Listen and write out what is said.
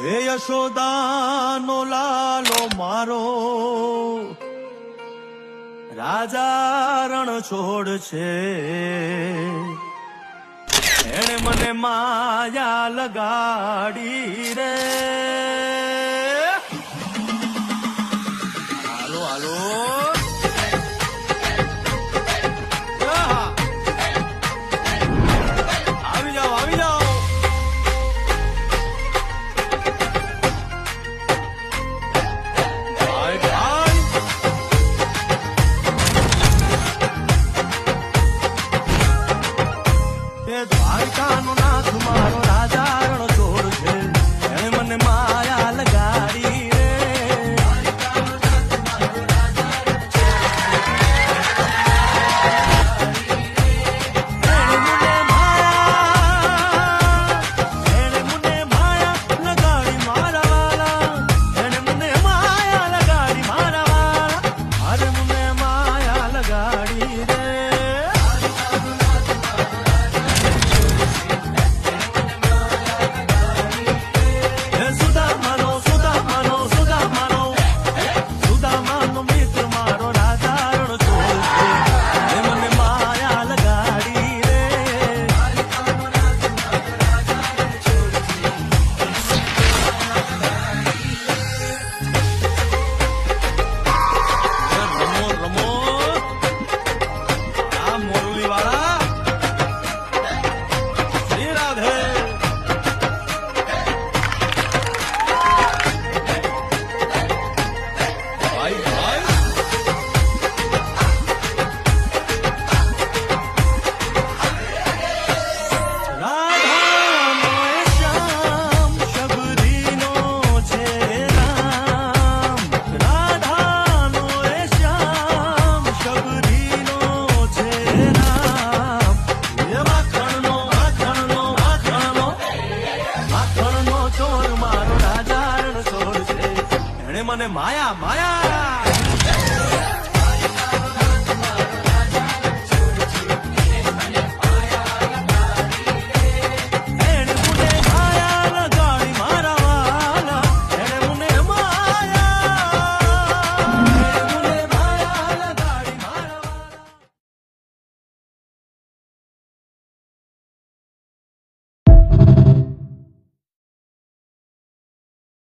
હે યશોદાનો લાલો મારો રાજા રણ છોડ છે, એણે મને માયા લગાડી રે. હાલો હાલો આવી જાઓ આવી જાઓ. દ્વારકાનો નાથ મારો રાજા રણ છોડ છે, એણે મને માયા લગાડી રે. એણે મને માયા લગાડી મારા વાલા, એણે મને માયા લગાડી મારા વાલા, અરે મને માયા લગાડી રે. મને માયા માયા